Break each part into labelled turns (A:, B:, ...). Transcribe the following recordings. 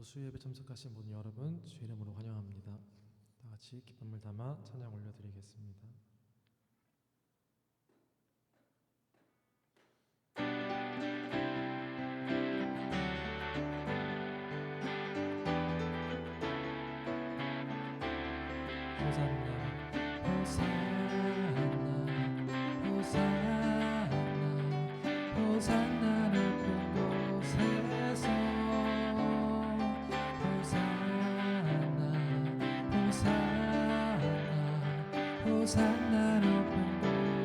A: 수요예배 참석하신 모든 여러분 주의 이름으로 환영합니다. 다 같이 기쁨을 담아 찬양 올려드리겠습니다.
B: 호산나 높은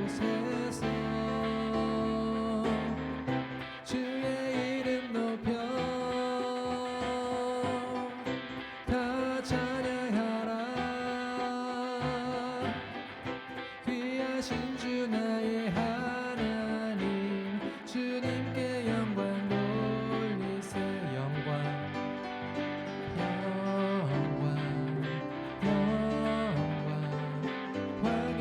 B: 곳에서 주의 이름 높여 다 찬양하라. 귀하신 주 나의 하나님, 주님께 영광 돌리세. 영광 영광 영광, 왕의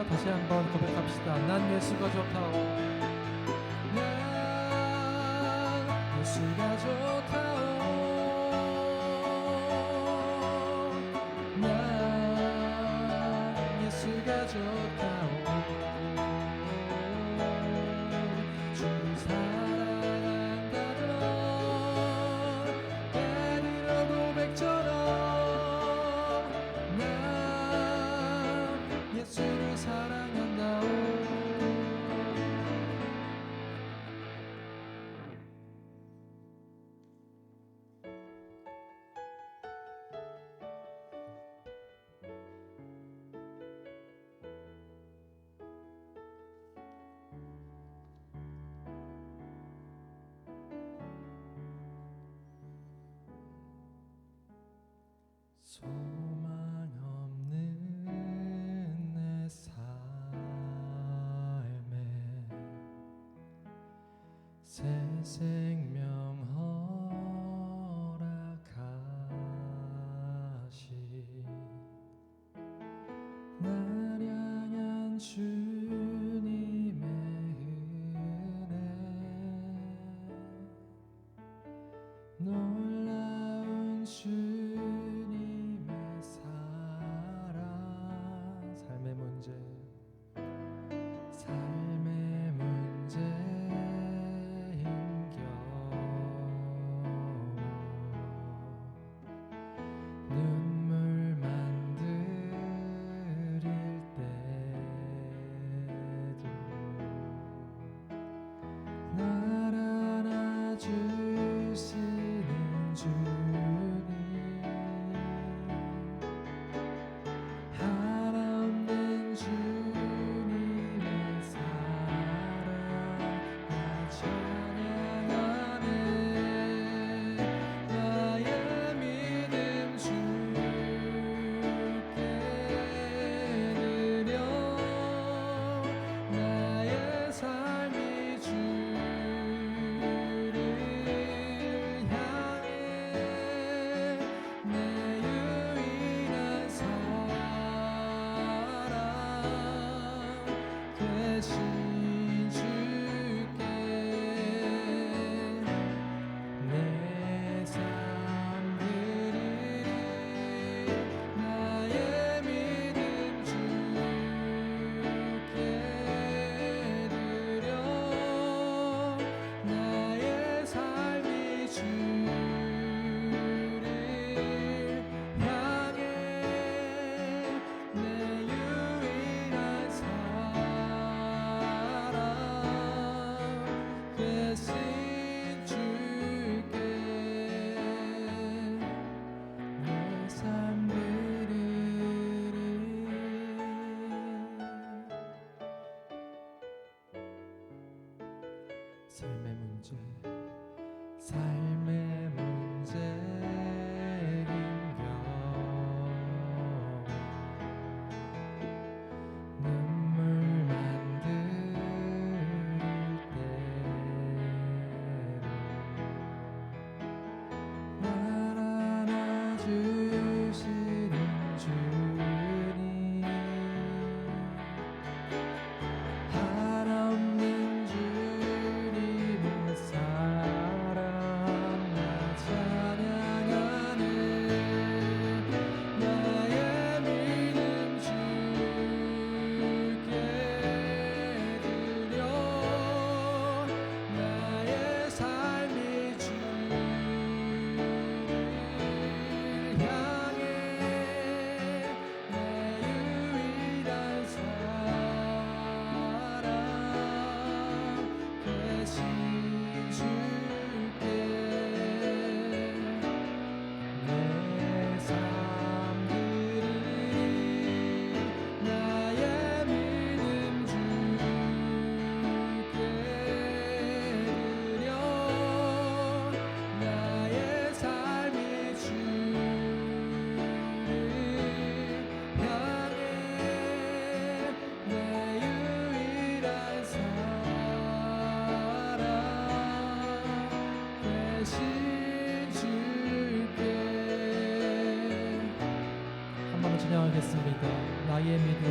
B: 할렐루야. 다시 한번 고백합시다. 난 예수가 좋다오. 난 예수가 좋다오. 난 예수가 좋다오. 주를 사랑한다던 베드로 고백처럼 난 예수를 사랑한다오. 소망 없는 내 삶에 새 생명 허락하신 날 향한 주님의 은혜 놀라운 주님의 사랑 삶의 문제 힘겨워 눈물 만들일 때도 날 안아주시는 주님 한없는 주님의 사랑 나 찬양하네 나의 믿음 주께 드려 나의 삶이 주를 향해 내 유일한 사랑 되신 주께 내 삶 드리리 나의 믿음 주께 드려 나의 삶이 주를 향해 내 유일한 사랑 되신 주께 내 삶 드리리 삶의 문제 힘겨워 눈물 만들 때로 날 안아주시는 주님 한없는 주님의 사랑 나 찬양하네 나의 믿음 주께 드려 나의 삶이 주를 향해 내 유일한 사랑 되신 주께 내 삶 드리리 나의 믿음 주께 드려 나의 삶이 주를 향해 내 유일한 사랑 되신 주께 한 번 더 찬양하겠습니다. 나의 믿음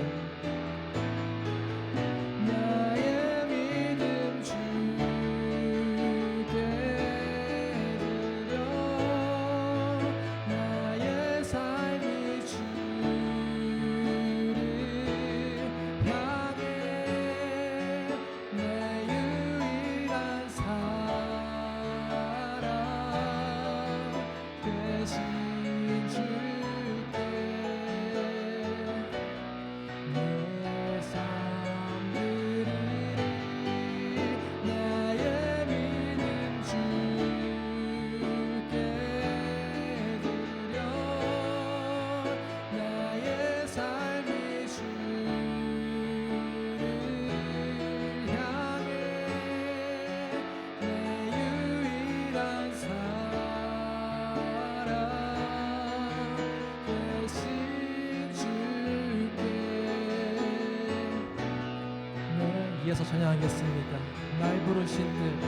B: 이어서 찬양하겠습니다. 날 부르신 듯,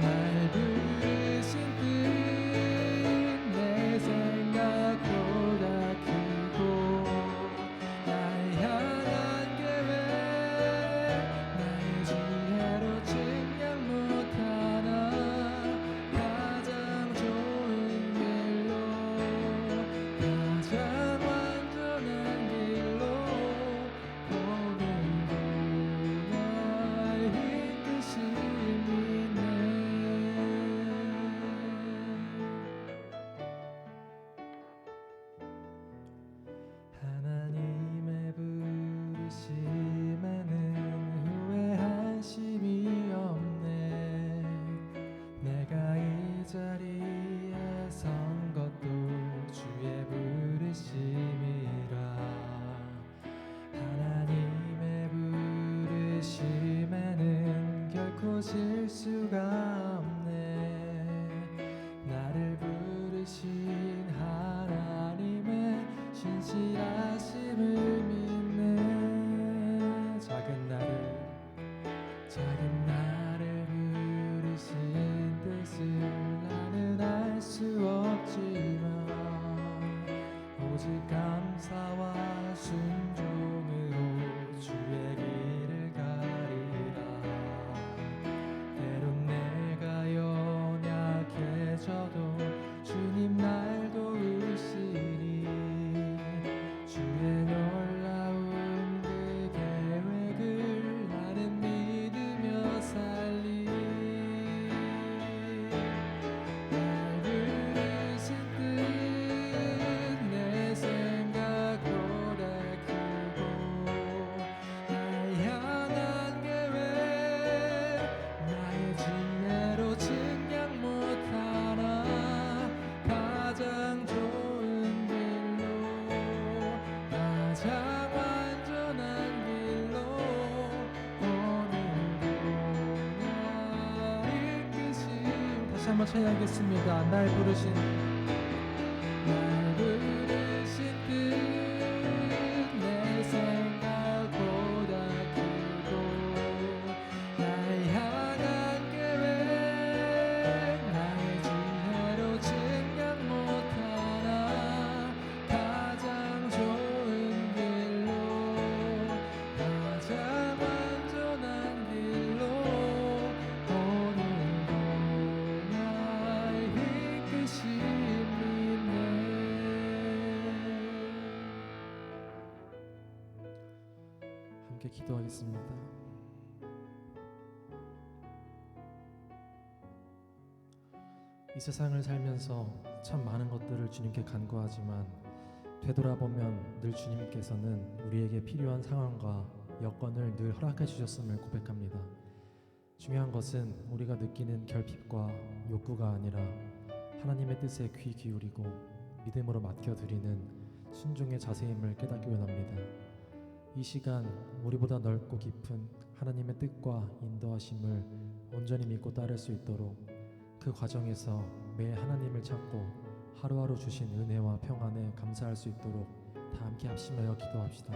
B: 날 부르신 듯, 내 생각보다 크고 날 향한 계획, 나의 지혜로 측량 못하나 가장 좋은 길로, 가장 완전한 길로 오늘도 날 이끄시네. 하나님의 부르심에는 후회하심이 없네. 내가 이 자리에 선 것도 주의 부르심이라. 하나님의 부르심에는 결코 실수가 없네. 나를 부르신 하나님의 신실하심을 믿네. 작은 나를 부르신 뜻을 나는 알 수 없지만 오직 감사와 순종으로 주의 길을 가리라. 때론 내가 연약해져도 주님 날 도우시니 주의 놀라운 그 계획을 나는 믿으며 살리. 날 부르신 뜻, 내 생각보다 크고 날 향한 계획, 나의 지혜로 측량 못하나 가장 좋은 길로, 가장 완전한 길로 오늘도 날 이끄신. 다시 한번 찬양하겠습니다. 날 부르신 뜻, 내 생각보다 크고 날 향한 계획, 나의 지혜로 측량 못하나 가장 좋은 길로, 가장 완전한 길로 오늘도 날 이끄시네. 함께 기도하겠습니다. 이 세상을 살면서 참 많은 것들을 주님께 간구하지만 되돌아보면 늘 주님께서는 우리에게 필요한 상황과 여건을 늘 허락해 주셨음을 고백합니다. 중요한 것은 우리가 느끼는 결핍과 욕구가 아니라 하나님의 뜻에 귀 기울이고 믿음으로 맡겨드리는 순종의 자세임을 깨닫기 원합니다. 이 시간 우리보다 넓고 깊은 하나님의 뜻과 인도하심을 온전히 믿고 따를 수 있도록 그 과정에서 매일 하나님을 찾고 하루하루 주신 은혜와 평안에 감사할 수 있도록 다 함께 합심하여 기도합시다.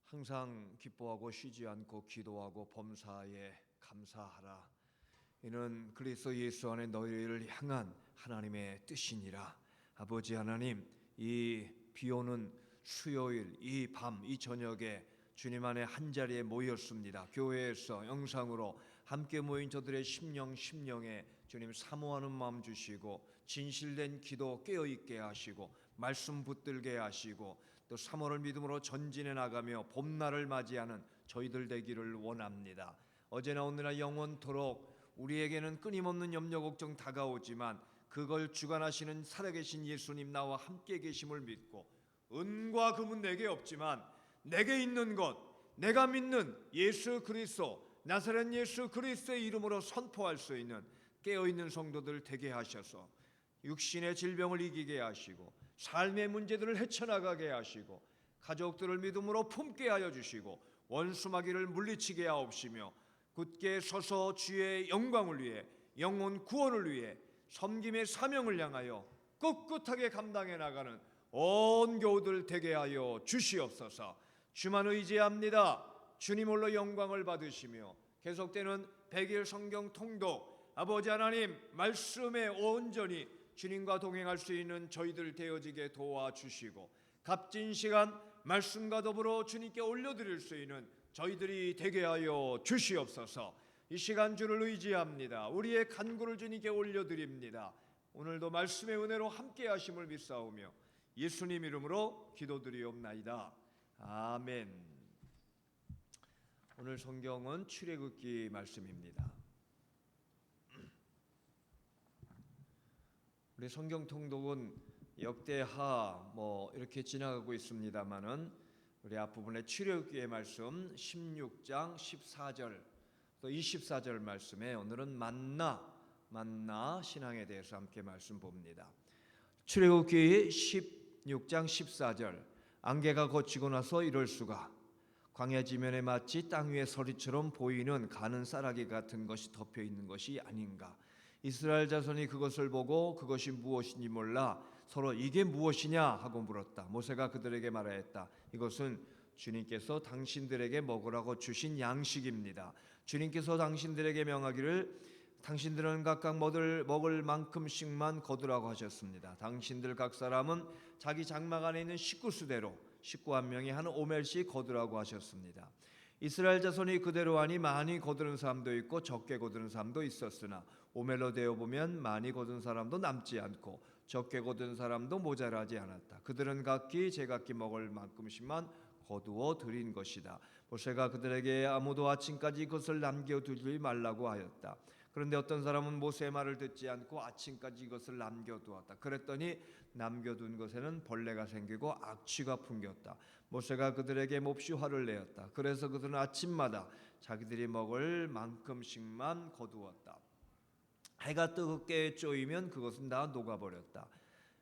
C: 항상 기뻐하고 쉬지 않고 기도하고 범사에 감사하라. 이는 그리스도 예수 안에 너희를 향한 하나님의 뜻이니라. 아버지 하나님, 이 비오는 수요일 이 밤 이 저녁에 주님 안에 한자리에 모였습니다. 교회에서 영상으로 함께 모인 저들의 심령에 주님 사모하는 마음 주시고 진실된 기도 깨어있게 하시고 말씀 붙들게 하시고 또 3월을 믿음으로 전진해 나가며 봄날을 맞이하는 저희들 되기를 원합니다. 어제나 오늘나 영원토록 우리에게는 끊임없는 염려 걱정 다가오지만 그걸 주관하시는 살아계신 예수님 나와 함께 계심을 믿고 은과 금은 내게 없지만 내게 있는 것 내가 믿는 예수 그리스도, 나사렛 예수 그리스도의 이름으로 선포할 수 있는 깨어있는 성도들 되게 하셔서 육신의 질병을 이기게 하시고 삶의 문제들을 헤쳐나가게 하시고 가족들을 믿음으로 품게 하여 주시고 원수마귀를 물리치게 하옵시며 굳게 서서 주의 영광을 위해 영혼 구원을 위해 섬김의 사명을 향하여 꿋꿋하게 감당해 나가는 온 교우들 되게 하여 주시옵소서. 주만 의지합니다. 주님 홀로 영광을 받으시며 계속되는 100일 성경 통독 아버지 하나님 말씀에 온전히 주님과 동행할 수 있는 저희들 되어지게 도와주시고 값진 시간 말씀과 더불어 주님께 올려드릴 수 있는 저희들이 되게 하여 주시옵소서. 이 시간 주를 의지합니다. 우리의 간구를 주님께 올려드립니다. 오늘도 말씀의 은혜로 함께 하심을 믿사오며 예수님 이름으로 기도드리옵나이다. 아멘. 오늘 성경은 출애굽기 말씀입니다. 우리 성경 통독은 역대하 이렇게 지나가고 있습니다만은 우리 앞부분에 출애굽기의 말씀 16장 14절 또 24절 말씀에 오늘은 만나 신앙에 대해서 함께 말씀 봅니다. 출애굽기 16장 14절 안개가 걷히고 나서 이럴 수가 광야 지면에 마치 땅 위에 서리처럼 보이는 가는 쌀아기 같은 것이 덮여 있는 것이 아닌가. 이스라엘 자손이 그것을 보고 그것이 무엇인지 몰라 서로 이게 무엇이냐 하고 물었다. 모세가 그들에게 말하였다. 이것은 주님께서 당신들에게 먹으라고 주신 양식입니다. 주님께서 당신들에게 명하기를 당신들은 각각 먹을 만큼씩만 거두라고 하셨습니다. 당신들 각 사람은 자기 장막 안에 있는 식구수대로 식구 한 명이 한 오멜씩 거두라고 하셨습니다. 이스라엘 자손이 그대로 하니 많이 거두는 사람도 있고 적게 거두는 사람도 있었으나 오멜로 되어 보면 많이 거둔 사람도 남지 않고 적게 거둔 사람도 모자라지 않았다. 그들은 각기 제각기 먹을 만큼씩만 거두어 드린 것이다. 모세가 그들에게 아무도 아침까지 그것을 남겨두지 말라고 하였다. 그런데 어떤 사람은 모세의 말을 듣지 않고 아침까지 이것을 남겨두었다. 그랬더니 남겨둔 것에는 벌레가 생기고 악취가 풍겼다. 모세가 그들에게 몹시 화를 내었다. 그래서 그들은 아침마다 자기들이 먹을 만큼씩만 거두었다. 해가 뜨겁게 쪼이면 그것은 다 녹아버렸다.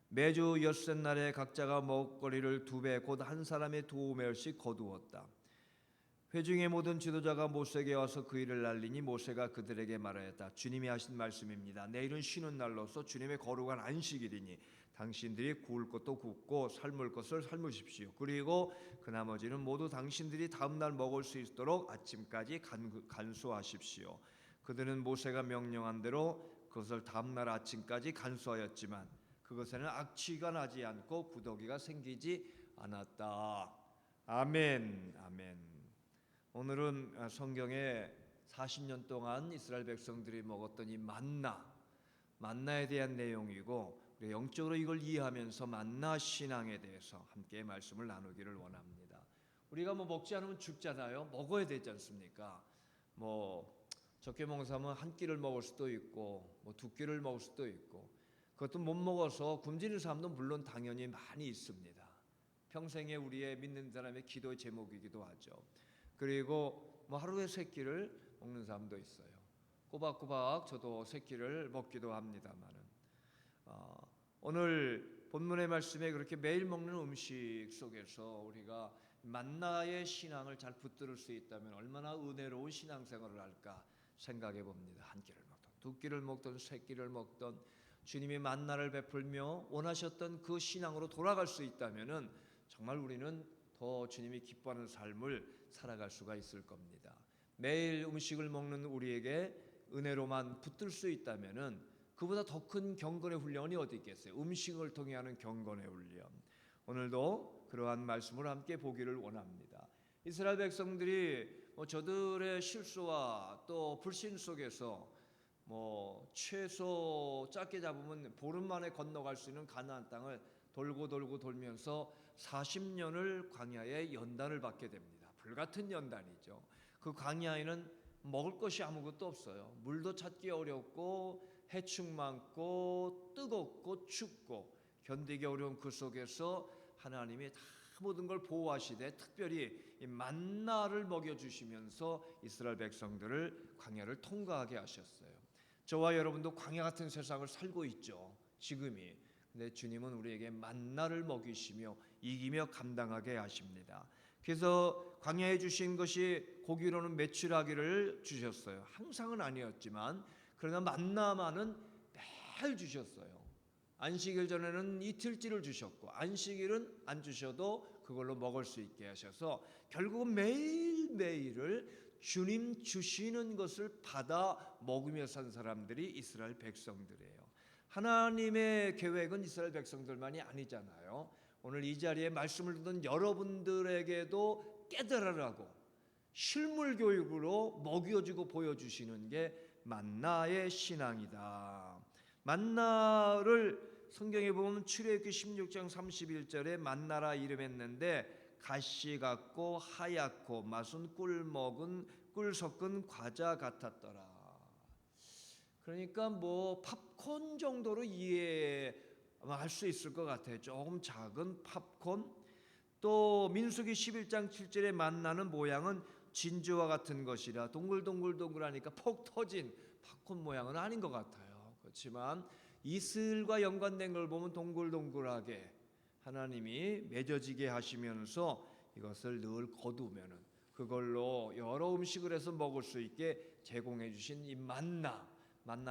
C: 매주 엿새날에 각자가 먹거리를 2배 곧 한 사람의 2오멜씩 거두었다. 회중의 모든 지도자가 모세에게 와서 그 일을 알리니 모세가 그들에게 말하였다. 주님이 하신 말씀입니다. 내일은 쉬는 날로서 주님의 거룩한 안식일이니 당신들이 구울 것도 굽고 삶을 것을 삶으십시오. 그리고 그 나머지는 모두 당신들이 다음 날 먹을 수 있도록 아침까지 간수하십시오. 그들은 모세가 명령한 대로 그것을 다음 날 아침까지 간수하였지만 그것에는 악취가 나지 않고 구더기가 생기지 않았다. 아멘. 아멘. 오늘은 성경에 40년 동안 이스라엘 백성들이 먹었던 이 만나에 대한 내용이고 우리 영적으로 이걸 이해하면서 만나 신앙에 대해서 함께 말씀을 나누기를 원합니다. 우리가 먹지 않으면 죽잖아요. 먹어야 되지 않습니까? 적게 먹는 사람은 한 끼를 먹을 수도 있고 2끼를 먹을 수도 있고 그것도 못 먹어서 굶주리는 사람도 물론 당연히 많이 있습니다. 평생에 우리의 믿는 사람의 기도의 제목이기도 하죠. 그리고 하루에 3끼를 먹는 사람도 있어요. 꼬박꼬박 저도 3끼를 먹기도 합니다만은 오늘 본문의 말씀에 그렇게 매일 먹는 음식 속에서 우리가 만나의 신앙을 잘 붙들을 수 있다면 얼마나 은혜로운 신앙생활을 할까 생각해 봅니다. 한 끼를 먹던 2끼를 먹던 3끼를 먹던 주님이 만나를 베풀며 원하셨던 그 신앙으로 돌아갈 수 있다면은 정말 우리는 더 주님이 기뻐하는 삶을 살아갈 수가 있을 겁니다. 매일 음식을 먹는 우리에게 은혜로만 붙들 수 있다면은 그보다 더 큰 경건의 훈련이 어디 있겠어요? 음식을 통해 하는 경건의 훈련. 오늘도 그러한 말씀을 함께 보기를 원합니다. 이스라엘 백성들이 저들의 실수와 또 불신 속에서 최소 짧게 잡으면 보름 만에 건너갈 수 있는 가나안 땅을 돌고 돌면서 40년을 광야에 연단을 받게 됩니다. 불같은 연단이죠. 그 광야에는 먹을 것이 아무것도 없어요. 물도 찾기 어렵고 해충 많고 뜨겁고 춥고 견디기 어려운 그 속에서 하나님이 다 모든 걸 보호하시되 특별히 이 만나를 먹여주시면서 이스라엘 백성들을 광야를 통과하게 하셨어요. 저와 여러분도 광야 같은 세상을 살고 있죠, 지금이. 근데 주님은 우리에게 만나를 먹이시며 이기며 감당하게 하십니다. 그래서 광야에 주신 것이 고기로는 메추라기를 주셨어요. 항상은 아니었지만 그러나 만나만은 매일 주셨어요. 안식일 전에는 이틀째를 주셨고 안식일은 안 주셔도 그걸로 먹을 수 있게 하셔서 결국은 매일매일을 주님 주시는 것을 받아 먹으며 산 사람들이 이스라엘 백성들이에요. 하나님의 계획은 이스라엘 백성들만이 아니잖아요. 오늘 이 자리에 말씀을 듣는 여러분들에게도 깨달으라고 실물 교육으로 먹여주고 보여주시는 게 만나의 신앙이다. 만나를 성경에 보면 출애굽기 16장 31절에 만나라 이름했는데 가시 같고 하얗고 맛은 꿀 섞은 과자 같았더라. 그러니까 뭐 팝콘 정도로 이해할 수 있을 것 같아요. 조금 작은 팝콘. 또 민수기 11장 7절에 만나는 모양은 진주와 같은 것이라 동글동글동글하니까 폭 터진 팝콘 모양은 아닌 것 같아요. 그렇지만 이슬과 연관된 걸 보면 동글동글하게 하나님이 맺어지게 하시면서 이것을 늘 거두면은 그걸로 여러 음식을 해서 먹을 수 있게 제공해 주신 이 만나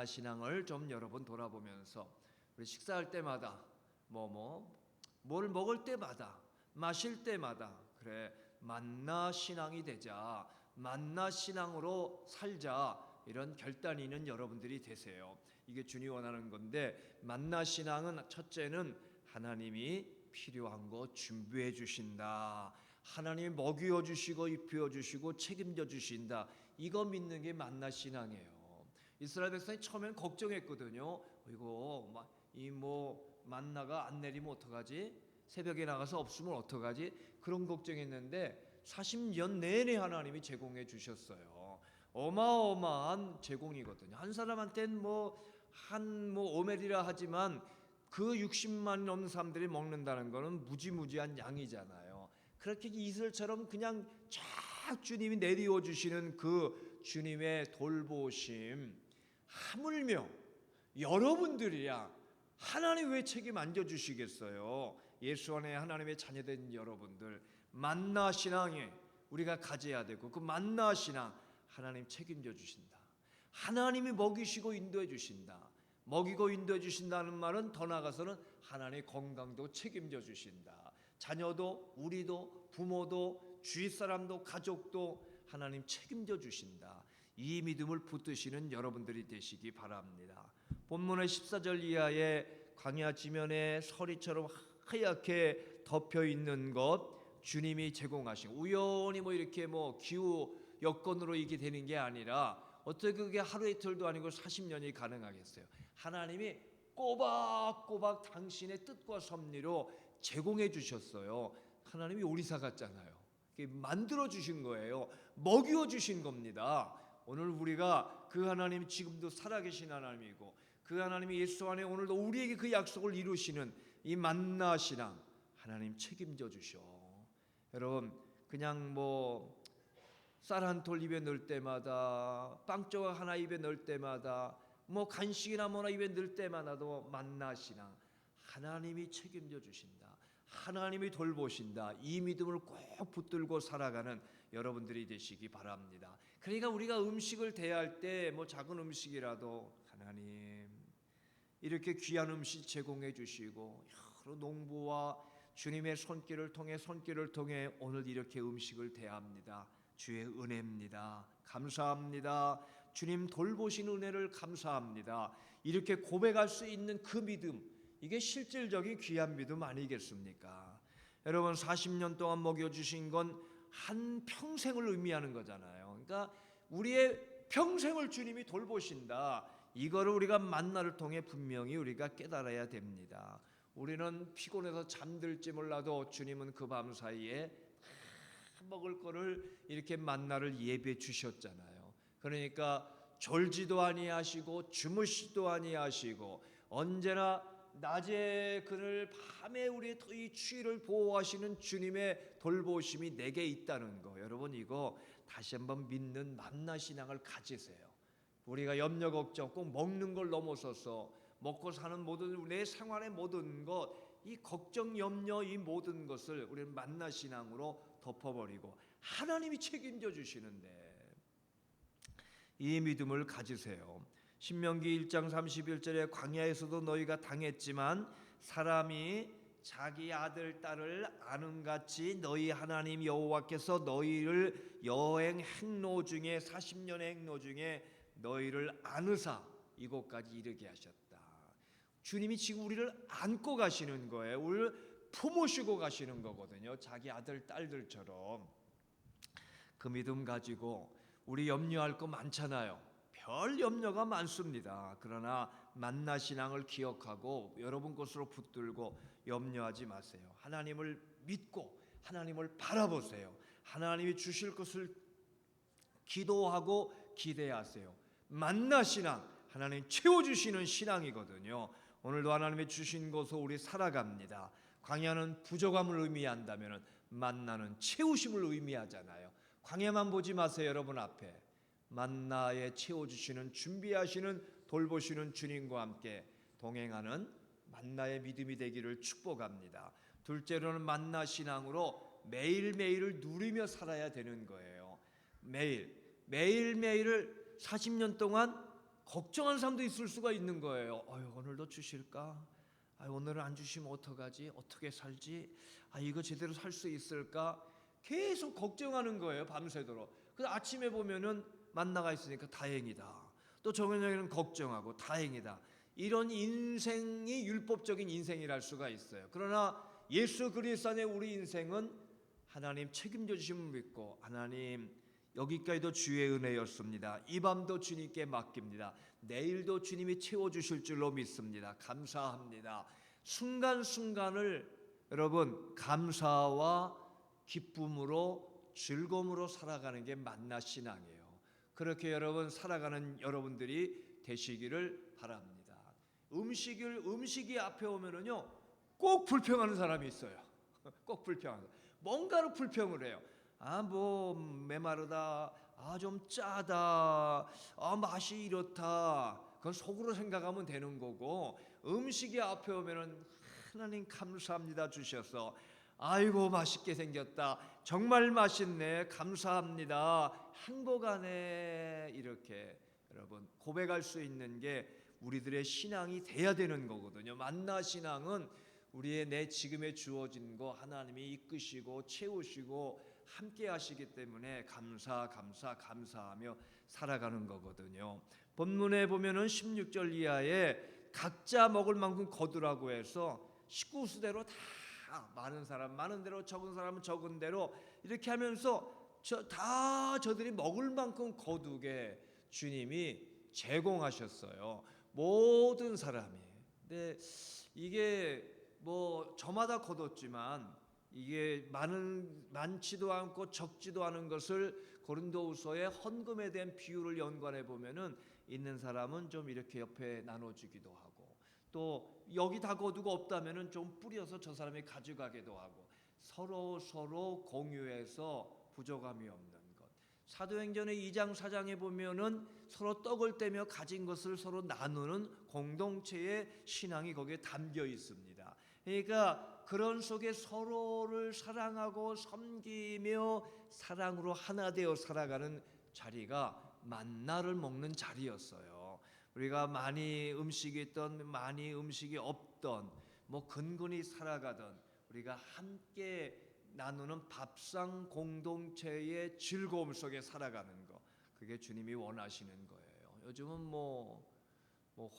C: 신앙을 좀 여러분 돌아보면서 우리 식사할 때마다 뭘 먹을 때마다 마실 때마다 그래 만나 신앙이 되자, 만나 신앙으로 살자, 이런 결단이 있는 여러분들이 되세요. 이게 주님이 원하는 건데, 만나 신앙은 첫째는 하나님이 필요한 거 준비해 주신다, 하나님이 먹여 주시고 입혀 주시고 책임져 주신다, 이거 믿는 게 만나 신앙이에요. 이스라엘 백성이 처음엔 걱정했거든요. 이거 만나가 안 내리면 어떡하지? 새벽에 나가서 없으면 어떡하지? 그런 걱정했는데 40년 내내 하나님이 제공해 주셨어요. 어마어마한 제공이거든요. 한 사람한테는 한 오멜이라 하지만 그 60만 넘는 사람들이 먹는다는 거는 무지무지한 양이잖아요. 그렇게 이슬처럼 그냥 쫙 주님이 내리워 주시는 그 주님의 돌보심, 하물며 여러분들이야 하나님 왜 책임 안 져주시겠어요? 예수 안에 하나님의 자녀된 여러분들, 만나 신앙에 우리가 가져야 되고, 그 만나 신앙 하나님 책임져 주신다. 하나님이 먹이시고 인도해 주신다. 먹이고 인도해 주신다는 말은 더 나아가서는 하나님의 건강도 책임져 주신다. 자녀도 우리도 부모도 주위 사람도 가족도 하나님 책임져 주신다. 이 믿음을 붙드시는 여러분들이 되시기 바랍니다. 본문의 14절 이하에 광야 지면에 서리처럼 하얗게 덮여 있는 것 주님이 제공하신, 우연히 이렇게 기후 여건으로 이게 되는 게 아니라 어떻게 그게 하루 이틀도 아니고 40년이 가능하겠어요? 하나님이 꼬박꼬박 당신의 뜻과 섭리로 제공해 주셨어요. 하나님이 요리사 같잖아요. 만들어 주신 거예요. 먹여 주신 겁니다. 오늘 우리가 그 하나님이 지금도 살아계신 하나님이고 그 하나님이 예수 안에 오늘도 우리에게 그 약속을 이루시는 이 만나 신앙 하나님 책임져 주셔. 여러분 그냥 쌀 한 톨 입에 넣을 때마다, 빵 조각 하나 입에 넣을 때마다, 간식이나 뭐나 입에 넣을 때마다도 만나 신앙 하나님이 책임져 주신다, 하나님이 돌보신다, 이 믿음을 꼭 붙들고 살아가는 여러분들이 되시기 바랍니다. 그러니까 우리가 음식을 대할 때 작은 음식이라도 하나님 이렇게 귀한 음식 제공해 주시고 여러 농부와 주님의 손길을 통해 오늘 이렇게 음식을 대합니다. 주의 은혜입니다. 감사합니다. 주님 돌보신 은혜를 감사합니다. 이렇게 고백할 수 있는 그 믿음, 이게 실질적인 귀한 믿음 아니겠습니까? 여러분 40년 동안 먹여주신 건 한 평생을 의미하는 거잖아요. 그러니까 우리의 평생을 주님이 돌보신다, 이거를 우리가 만나를 통해 분명히 우리가 깨달아야 됩니다. 우리는 피곤해서 잠들지 몰라도 주님은 그 밤 사이에 먹을 거를 이렇게 만나를 예비해 주셨잖아요. 그러니까 졸지도 아니하시고 주무시도 아니하시고 언제나 낮에 그늘 밤에 우리의 이 추위를 보호하시는 주님의 돌보심이 내게 있다는 거, 여러분 이거 다시 한번 믿는 만나 신앙을 가지세요. 우리가 염려 걱정 꼭 먹는 걸 넘어서서 먹고 사는 모든 내 생활의 모든 것, 이 걱정 염려 이 모든 것을 우리는 만나 신앙으로 덮어버리고 하나님이 책임져 주시는데 이 믿음을 가지세요. 신명기 1장 31절에 광야에서도 너희가 당했지만 사람이 자기 아들 딸을 아는 같이 너희 하나님 여호와께서 너희를 여행 행로 중에 40년의 행로 중에 너희를 안으사 이곳까지 이르게 하셨다. 주님이 지금 우리를 안고 가시는 거예요. 우리를 품으시고 가시는 거거든요. 자기 아들 딸들처럼. 그 믿음 가지고 우리 염려할 거 많잖아요. 별 염려가 많습니다. 그러나 만나 신앙을 기억하고 여러분 것으로 붙들고 염려하지 마세요. 하나님을 믿고 하나님을 바라보세요. 하나님이 주실 것을 기도하고 기대하세요. 만나 신앙, 하나님 채워주시는 신앙이거든요. 오늘도 하나님이 주신 것으로 우리 살아갑니다. 광야는 부족함을 의미한다면 만나는 채우심을 의미하잖아요. 광야만 보지 마세요. 여러분 앞에 만나에 채워주시는 준비하시는 돌보시는 주님과 함께 동행하는 만나의 믿음이 되기를 축복합니다. 둘째로는 만나 신앙으로 매일매일을 누리며 살아야 되는 거예요. 매일매일을 40년 동안 걱정한 사람도 있을 수가 있는 거예요. 오늘도 주실까? 오늘은 안 주시면 어떡하지? 어떻게 살지? 이거 제대로 살 수 있을까? 계속 걱정하는 거예요. 밤새도록. 그래서 아침에 보면은 만나가 있으니까 다행이다. 또 저녁에는 걱정하고 다행이다. 이런 인생이 율법적인 인생이랄 수가 있어요. 그러나 예수 그리스도 안에 우리 인생은 하나님 책임져 주심을 믿고 하나님 여기까지도 주의 은혜였습니다. 이 밤도 주님께 맡깁니다. 내일도 주님이 채워주실 줄로 믿습니다. 감사합니다. 순간순간을 여러분 감사와 기쁨으로 즐거움으로 살아가는 게 만나 신앙이에요. 그렇게 여러분 살아가는 여러분들이 되시기를 바랍니다. 음식이 앞에 오면은요 꼭 불평하는 사람이 있어요. 꼭 불평하는 뭔가로 불평을 해요. 뭐 메마르다. 좀 짜다. 맛이 이렇다. 그건 속으로 생각하면 되는 거고 음식이 앞에 오면은 하나님 감사합니다 주셔서 아이고 맛있게 생겼다. 정말 맛있네. 감사합니다. 행복하네. 이렇게 여러분 고백할 수 있는 게 우리들의 신앙이 돼야 되는 거거든요. 만나 신앙은 우리의 내 지금에 주어진 거 하나님이 이끄시고 채우시고 함께 하시기 때문에 감사하며 살아가는 거거든요. 본문에 보면은 16절 이하에 각자 먹을 만큼 거두라고 해서 식구수대로 다 많은 사람 많은 대로 적은 사람은 적은 대로 이렇게 하면서 저들이 먹을 만큼 거두게 주님이 제공하셨어요. 모든 사람이. 근데 이게 뭐 저마다 거뒀지만 이게 많지도 않고 적지도 않은 것을 고린도후서의 헌금에 대한 비율을 연관해 보면은 있는 사람은 좀 이렇게 옆에 나눠주기도 하고 또 여기 다 거두고 없다면은 좀 뿌려서 저 사람이 가져가기도 하고 서로 공유해서 부족함이 없는 것. 사도행전의 2장 4장에 보면은 서로 떡을 떼며 가진 것을 서로 나누는 공동체의 신앙이 거기에 담겨 있습니다. 그러니까 그런 속에 서로를 사랑하고 섬기며 사랑으로 하나 되어 살아가는 자리가 만나를 먹는 자리였어요. 우리가 많이 음식이 있던 많이 음식이 없던 뭐 근근히 살아가던 우리가 함께 나누는 밥상 공동체의 즐거움 속에 살아가는 거 그게 주님이 원하시는 거예요. 요즘은 뭐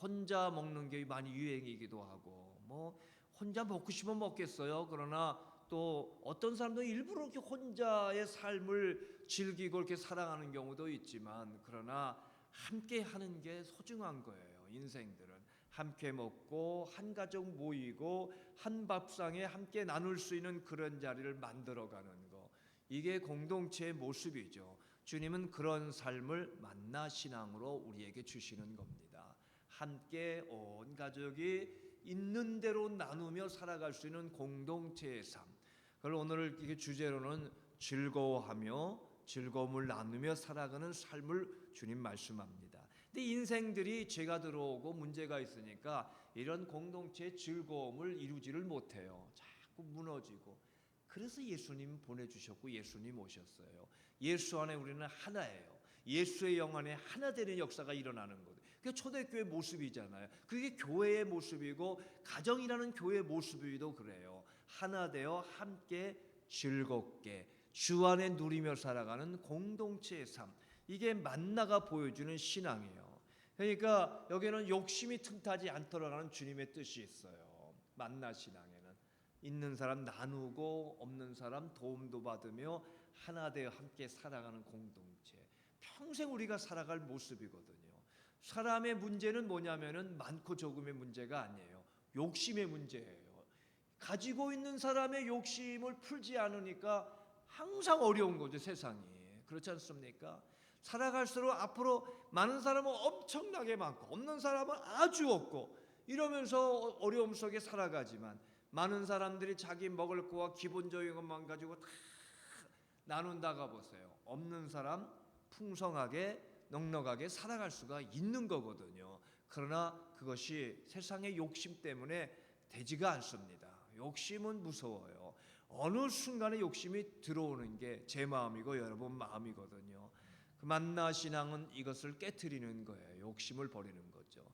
C: 혼자 먹는 게 많이 유행이기도 하고 뭐 혼자 먹고 싶으면 먹겠어요. 그러나 또 어떤 사람들은 일부러 이렇게 혼자의 삶을 즐기고 이렇게 살아가는 경우도 있지만 그러나 함께 하는 게 소중한 거예요. 인생들은 함께 먹고 한 가족 모이고 한 밥상에 함께 나눌 수 있는 그런 자리를 만들어가는 거 이게 공동체의 모습이죠. 주님은 그런 삶을 만나 신앙으로 우리에게 주시는 겁니다. 함께 온 가족이 있는 대로 나누며 살아갈 수 있는 공동체의 삶. 그걸 오늘 이게 주제로는 즐거워하며 즐거움을 나누며 살아가는 삶을 주님 말씀합니다. 근데 인생들이 죄가 들어오고 문제가 있으니까 이런 공동체의 즐거움을 이루지를 못해요. 자꾸 무너지고. 그래서 예수님 보내주셨고 예수님 오셨어요. 예수 안에 우리는 하나예요. 예수의 영 안에 하나 되는 역사가 일어나는 거예요. 그게 초대교회 모습이잖아요. 그게 교회의 모습이고 가정이라는 교회의 모습이도 그래요. 하나 되어 함께 즐겁게 주 안에 누리며 살아가는 공동체의 삶. 이게 만나가 보여주는 신앙이에요. 그러니까 여기는 욕심이 틈타지 않도록 하는 주님의 뜻이 있어요. 만나 신앙에는 있는 사람 나누고 없는 사람 도움도 받으며 하나 되어 함께 살아가는 공동체. 평생 우리가 살아갈 모습이거든요. 사람의 문제는 뭐냐면은 많고 적음의 문제가 아니에요. 욕심의 문제예요. 가지고 있는 사람의 욕심을 풀지 않으니까 항상 어려운 거죠, 세상이. 그렇지 않습니까? 살아갈수록 앞으로 많은 사람은 엄청나게 많고 없는 사람은 아주 없고 이러면서 어려움 속에 살아가지만 많은 사람들이 자기 먹을 거와 기본적인 것만 가지고 다 나눈다가 보세요. 없는 사람 풍성하게 넉넉하게 살아갈 수가 있는 거거든요. 그러나 그것이 세상의 욕심 때문에 되지가 않습니다. 욕심은 무서워요. 어느 순간에 욕심이 들어오는 게 제 마음이고 여러분 마음이거든요. 그 만나 신앙은 이것을 깨트리는 거예요. 욕심을 버리는 거죠.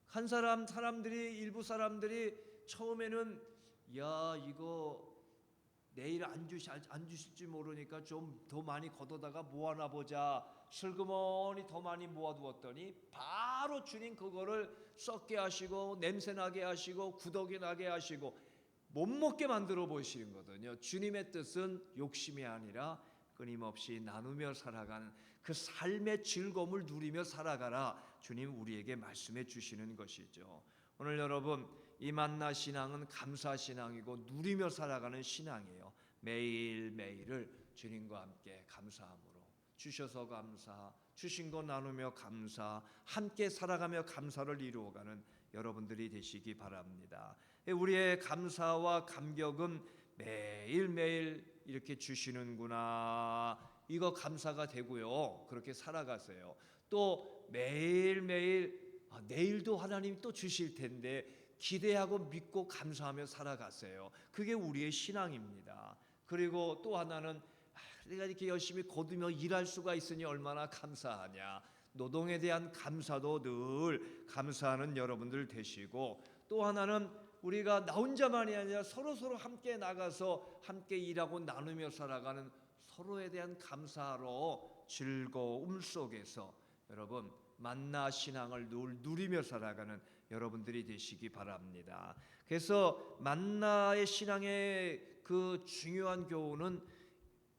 C: 한 사람들이 일부 사람들이 처음에는 야 이거 내일 안 주실지 모르니까 좀 더 많이 걷어다가 모아놔 보자. 슬그머니 더 많이 모아두었더니 바로 주님 그거를 썩게 하시고 냄새나게 하시고 구더기 나게 하시고 못 먹게 만들어 보시는 거거든요. 주님의 뜻은 욕심이 아니라 끊임없이 나누며 살아가는 그 삶의 즐거움을 누리며 살아가라. 주님 우리에게 말씀해 주시는 것이죠. 오늘 여러분 이 만나 신앙은 감사 신앙이고 누리며 살아가는 신앙이에요. 매일매일을 주님과 함께 감사함으로 주셔서 감사, 주신 거 나누며 감사, 함께 살아가며 감사를 이루어가는 여러분들이 되시기 바랍니다. 우리의 감사와 감격은 매일매일 이렇게 주시는구나. 이거 감사가 되고요. 그렇게 살아가세요. 또 매일매일 내일도 하나님 또 주실 텐데 기대하고 믿고 감사하며 살아가세요. 그게 우리의 신앙입니다. 그리고 또 하나는 내가 이렇게 열심히 거두며 일할 수가 있으니 얼마나 감사하냐. 노동에 대한 감사도 늘 감사하는 여러분들 되시고 또 하나는 우리가 나 혼자만이 아니라 서로 함께 나가서 함께 일하고 나누며 살아가는 서로에 대한 감사로 즐거움 속에서 여러분 만나 신앙을 늘 누리며 살아가는 여러분들이 되시기 바랍니다. 그래서 만나의 신앙의 그 중요한 교훈은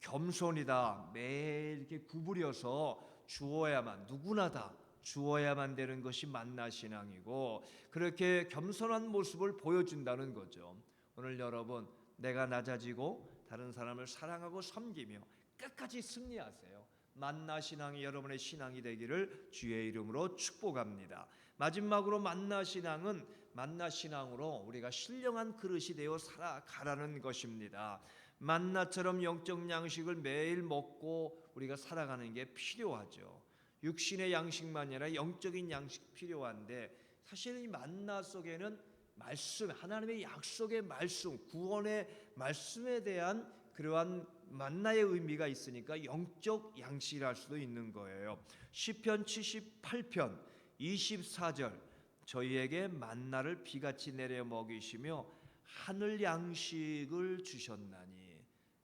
C: 겸손이다. 매일 이렇게 구부려서 주어야만 누구나 다 주어야만 되는 것이 만나 신앙이고 그렇게 겸손한 모습을 보여준다는 거죠. 오늘 여러분 내가 낮아지고 다른 사람을 사랑하고 섬기며 끝까지 승리하세요. 만나 신앙이 여러분의 신앙이 되기를 주의 이름으로 축복합니다. 마지막으로 만나 신앙은 만나 신앙으로 우리가 신령한 그릇이 되어 살아가라는 것입니다. 만나처럼 영적 양식을 매일 먹고 우리가 살아가는 게 필요하죠. 육신의 양식만이 아니라 영적인 양식 필요한데 사실 이 만나 속에는 말씀, 하나님의 약속의 말씀, 구원의 말씀에 대한 그러한 만나의 의미가 있으니까 영적 양식이라 할 수도 있는 거예요. 시편 78편 24절 저희에게 만나를 비같이 내려 먹이시며 하늘 양식을 주셨나니.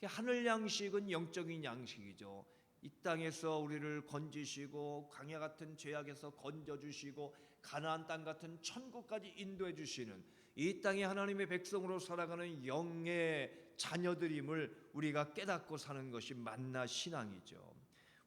C: 하늘 양식은 영적인 양식이죠. 이 땅에서 우리를 건지시고 광야 같은 죄악에서 건져주시고 가나안 땅 같은 천국까지 인도해 주시는 이 땅에 하나님의 백성으로 살아가는 영의 자녀들임을 우리가 깨닫고 사는 것이 만나 신앙이죠.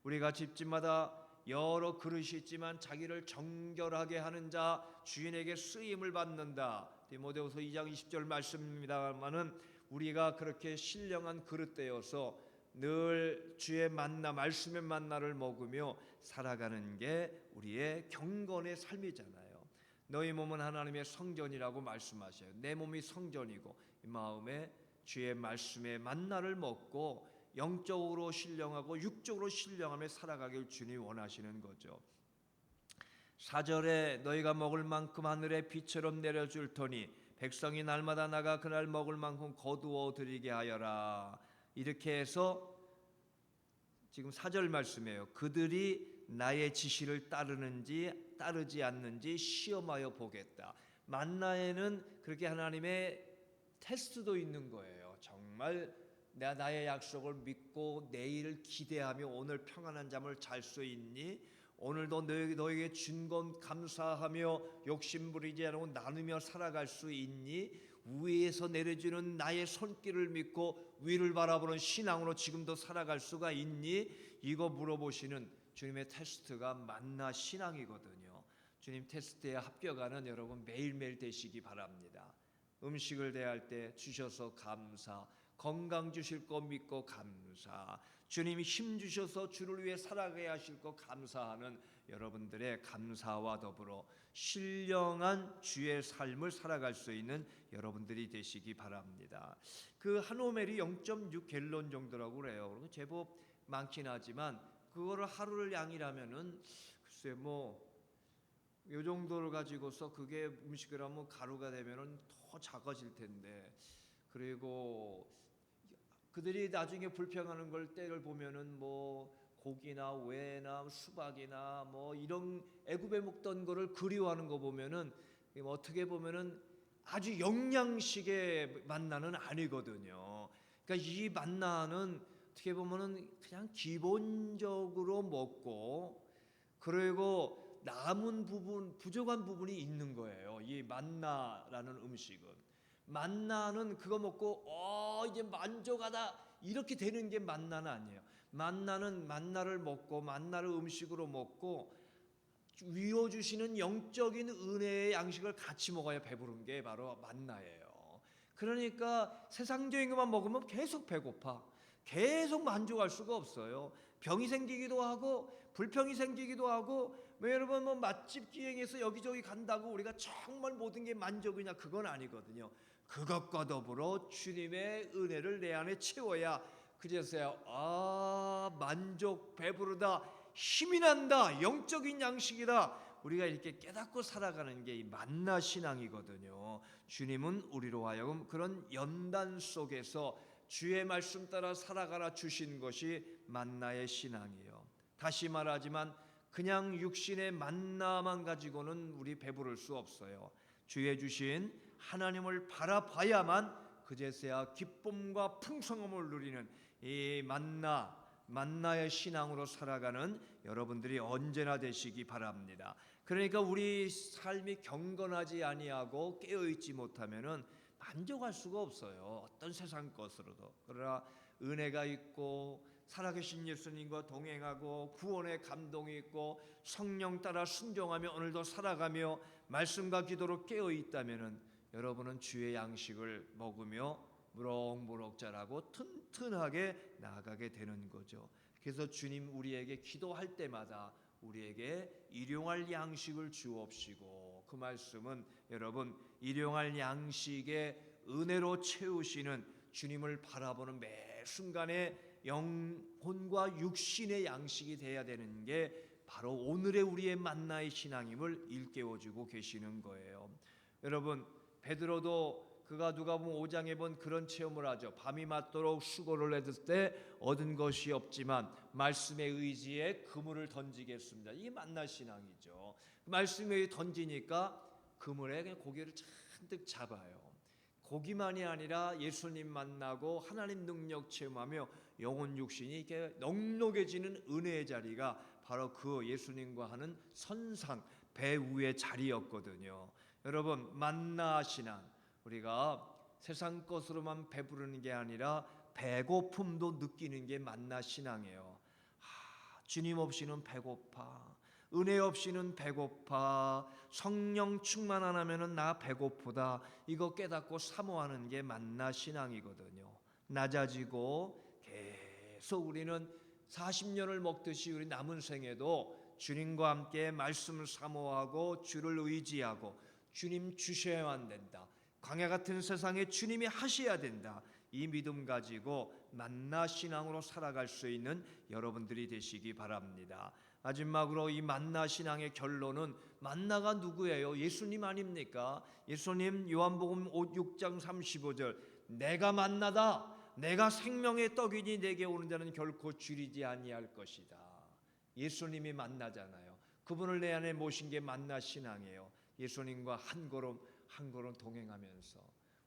C: 우리가 집집마다 여러 그릇이 있지만 자기를 정결하게 하는 자 주인에게 쓰임을 받는다. 디모데후서 2장 20절 말씀입니다만은 우리가 그렇게 신령한 그릇 되어서 늘 주의 만나 말씀의 만나를 먹으며 살아가는 게 우리의 경건의 삶이잖아요. 너희 몸은 하나님의 성전이라고 말씀하셔요. 내 몸이 성전이고 이 마음에 주의 말씀의 만나를 먹고 영적으로 신령하고 육적으로 신령하며 살아가길 주님이 원하시는 거죠. 4절에 너희가 먹을 만큼 하늘의 비처럼 내려줄 터니 백성이 날마다 나가 그날 먹을 만큼 거두어 드리게 하여라. 이렇게 해서 지금 4절 말씀이에요. 그들이 나의 지시를 따르는지 따르지 않는지 시험하여 보겠다. 만나에는 그렇게 하나님의 테스트도 있는 거예요. 정말 내가 나의 약속을 믿고 내일을 기대하며 오늘 평안한 잠을 잘 수 있니? 오늘도 너에게 준 건 감사하며 욕심 부리지 않고 나누며 살아갈 수 있니? 위에서 내려주는 나의 손길을 믿고 위를 바라보는 신앙으로 지금도 살아갈 수가 있니? 이거 물어보시는 주님의 테스트가 만나 신앙이거든요. 주님 테스트에 합격하는 여러분 매일매일 되시기 바랍니다. 음식을 대할 때 주셔서 감사, 건강 주실 거 믿고 감사, 주님이 힘 주셔서 주를 위해 살아가야 하실 거 감사하는 여러분들의 감사와 더불어 신령한 주의 삶을 살아갈 수 있는 여러분들이 되시기 바랍니다. 그 한 오멜이 0.6 갤런 정도라고 그래요. 제법 많긴 하지만 그거를 하루를 양이라면은 글쎄 뭐 요 정도를 가지고서 그게 음식을 하면 가루가 되면은 더 작아질 텐데, 그리고 그들이 나중에 불평하는 걸 때를 보면은 뭐 고기나 외나 수박이나 뭐 이런 애굽에 먹던 거를 그리워하는 거 보면은 어떻게 보면은 아주 영양식의 만나는 아니거든요. 그러니까 이 만나는 어떻게 보면은 그냥 기본적으로 먹고 그리고 남은 부분, 부족한 부분이 있는 거예요. 이 만나라는 음식은. 만나는 그거 먹고 이제 만족하다 이렇게 되는 게 만나는 아니에요. 만나는 만나를 먹고 만나를 음식으로 먹고 위로 주시는 영적인 은혜의 양식을 같이 먹어야 배부른 게 바로 만나예요. 그러니까 세상적인 것만 먹으면 계속 배고파. 계속 만족할 수가 없어요. 병이 생기기도 하고 불평이 생기기도 하고 여러분 뭐 맛집 기행해서 여기저기 간다고 우리가 정말 모든 게 만족이냐, 그건 아니거든요. 그것과 더불어 주님의 은혜를 내 안에 채워야 그제서야 만족, 배부르다, 힘이 난다, 영적인 양식이다, 우리가 이렇게 깨닫고 살아가는 게 이 만나 신앙이거든요. 주님은 우리로 하여금 그런 연단 속에서 주의 말씀 따라 살아가라 주신 것이 만나의 신앙이에요. 다시 말하지만 그냥 육신의 만나만 가지고는 우리 배부를 수 없어요. 주의 주신 하나님을 바라봐야만 그제서야 기쁨과 풍성함을 누리는 이 만나의 신앙으로 살아가는 여러분들이 언제나 되시기 바랍니다. 그러니까 우리 삶이 경건하지 아니하고 깨어있지 못하면은 만족할 수가 없어요. 어떤 세상 것으로도. 그러나 은혜가 있고 살아계신 예수님과 동행하고 구원의 감동이 있고 성령 따라 순종하며 오늘도 살아가며 말씀과 기도로 깨어있다면은 여러분은 주의 양식을 먹으며 무럭무럭 자라고 튼튼하게 나아가게 되는 거죠. 그래서 주님 우리에게 기도할 때마다 우리에게 일용할 양식을 주옵시고, 그 말씀은 여러분 일용할 양식의 은혜로 채우시는 주님을 바라보는 매 순간에 영혼과 육신의 양식이 돼야 되는 게 바로 오늘의 우리의 만나의 신앙임을 일깨워주고 계시는 거예요. 여러분 베드로도 그가 누가복음 5장에 본 그런 체험을 하죠. 밤이 맞도록 수고를 했을 때 얻은 것이 없지만 말씀의 의지에 그물을 던지겠습니다. 이게 만나 신앙이죠. 말씀에 던지니까 그물에 그냥 고기를 잔뜩 잡아요. 고기만이 아니라 예수님 만나고 하나님 능력 체험하며 영혼 육신이 이렇게 넉넉해지는 은혜의 자리가 바로 그 예수님과 하는 선상 배 위의 자리였거든요. 여러분 만나 신앙, 우리가 세상 것으로만 배부르는 게 아니라 배고픔도 느끼는 게 만나 신앙이에요. 주님 없이는 배고파, 은혜 없이는 배고파, 성령 충만 안 하면은 나 배고프다, 이거 깨닫고 사모하는 게 만나 신앙이거든요. 낮아지고 계속 우리는 40년을 먹듯이 우리 남은 생에도 주님과 함께 말씀을 사모하고 주를 의지하고 주님 주셔야만 된다. 광야 같은 세상에 주님이 하셔야 된다. 이 믿음 가지고 만나 신앙으로 살아갈 수 있는 여러분들이 되시기 바랍니다. 마지막으로 이 만나 신앙의 결론은, 만나가 누구예요? 예수님 아닙니까? 예수님 요한복음 6장 35절, 내가 만나다, 내가 생명의 떡이니 내게 오는 자는 결코 줄이지 아니할 것이다. 예수님이 만나잖아요. 그분을 내 안에 모신 게 만나 신앙이에요. 예수님과 한 걸음 한 걸음 동행하면서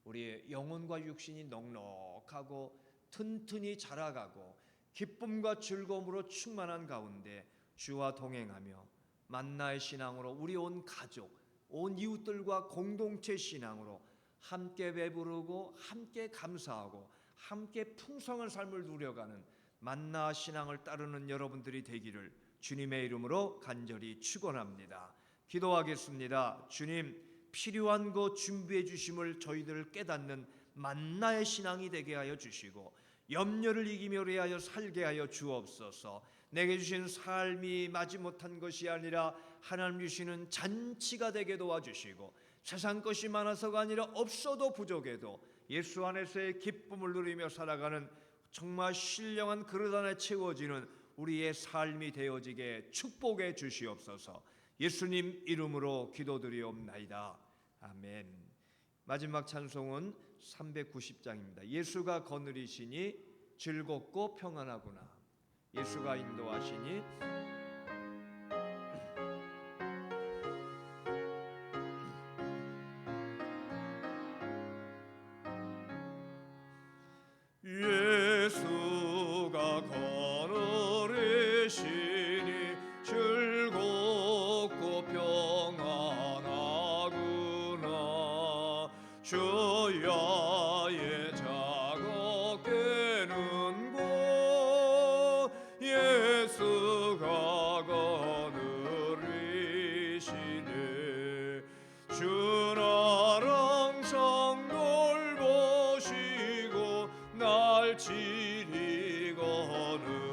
C: 우리의 영혼과 육신이 넉넉하고 튼튼히 자라가고 기쁨과 즐거움으로 충만한 가운데 주와 동행하며 만나의 신앙으로 우리 온 가족, 온 이웃들과 공동체 신앙으로 함께 배부르고 함께 감사하고 함께 풍성한 삶을 누려가는 만나 신앙을 따르는 여러분들이 되기를 주님의 이름으로 간절히 축원합니다. 기도하겠습니다. 주님, 필요한 것 준비해 주심을 저희들 깨닫는 만나의 신앙이 되게 하여 주시고 염려를 이기며 위하여 살게 하여 주옵소서. 내게 주신 삶이 마지못한 것이 아니라 하나님 주시는 잔치가 되게 도와주시고 세상 것이 많아서가 아니라 없어도 부족해도 예수 안에서의 기쁨을 누리며 살아가는 정말 신령한 그릇 안에 채워지는 우리의 삶이 되어지게 축복해 주시옵소서. 예수님 이름으로 기도드리옵나이다. 아멘. 마지막 찬송은 390장입니다. 예수가 거느리시니 즐겁고 평안하구나. 예수가 인도하시니 예수가 거느리시니 즐겁고 평안하구나. 주야의 작업 깨는 곳 예수가 거느리시네. 주나랑 성돌 보시고 날 지리 거느리시네.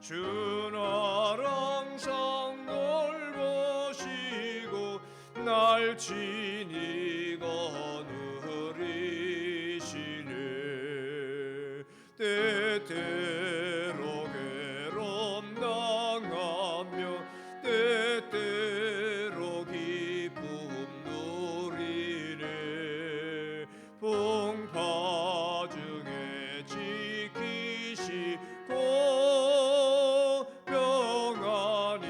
C: 주나랑 성돌 보시고 날 지니 거느리시네. 때때로 괴로움 당하며 때때로 기쁨 누리네. 풍파 중에 지키시고 평안히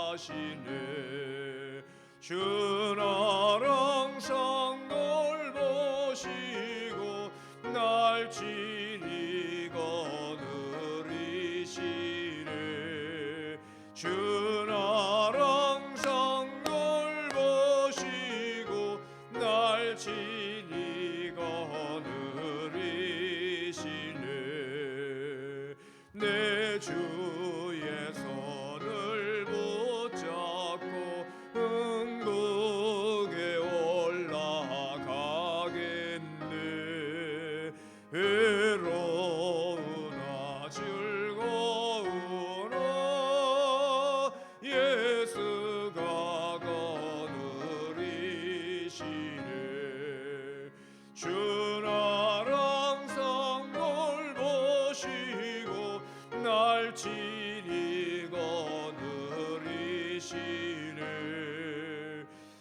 C: 인도하시네. 주나랑 성돌 보시고 날 지니 거느리시네. 주나랑 성돌 보시고 날 지니 거느리시네. 내 주의 손을 붙잡고 천국에 올라가겠네. 외로우나 즐거우나 예수가 거느리시네. 주나랑 성돌 보시고 날 지니 거느리시네.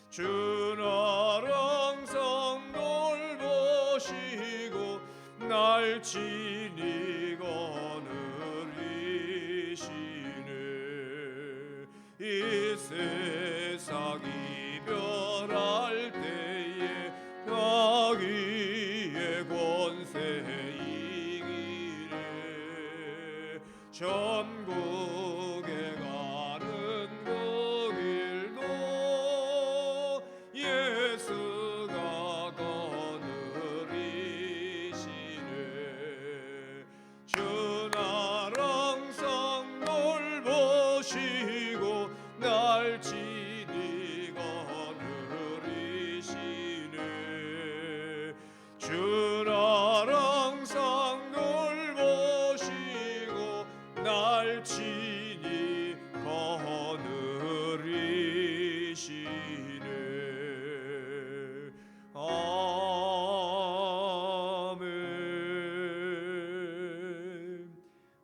C: 주나랑 성돌 보시고 날 지니 거느리시네. 이 세상 이별할 때에 자기의 권세 이기네. 천국에 가는 그 길도 예수가 거느리시네. 주나랑 성돌 보시고 날 지니 거느리시네. 주나랑 성돌 보시고 친히 거느리시네. 아멘.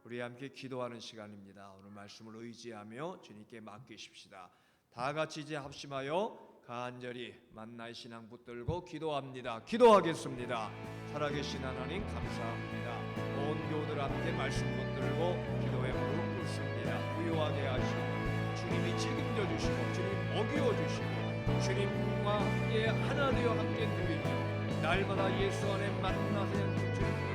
C: 우리 함께 기도하는 시간입니다. 오늘 말씀을 의지하며 주님께 맡기십시다. 다 같이 이제 합심하여 간절히 만나의 신앙 붙들고 기도합니다. 기도하겠습니다. 살아계신 하나님 감사합니다. 온 교우들 함께 말씀 붙들고 기도의 무릎 꿇습니다. 부유하게 하시고 주님이 책임져 주시고 주님 먹여 주시고 주님과 함께 하나 되어 함께 누리며 날마다 예수 안에 만나서 주님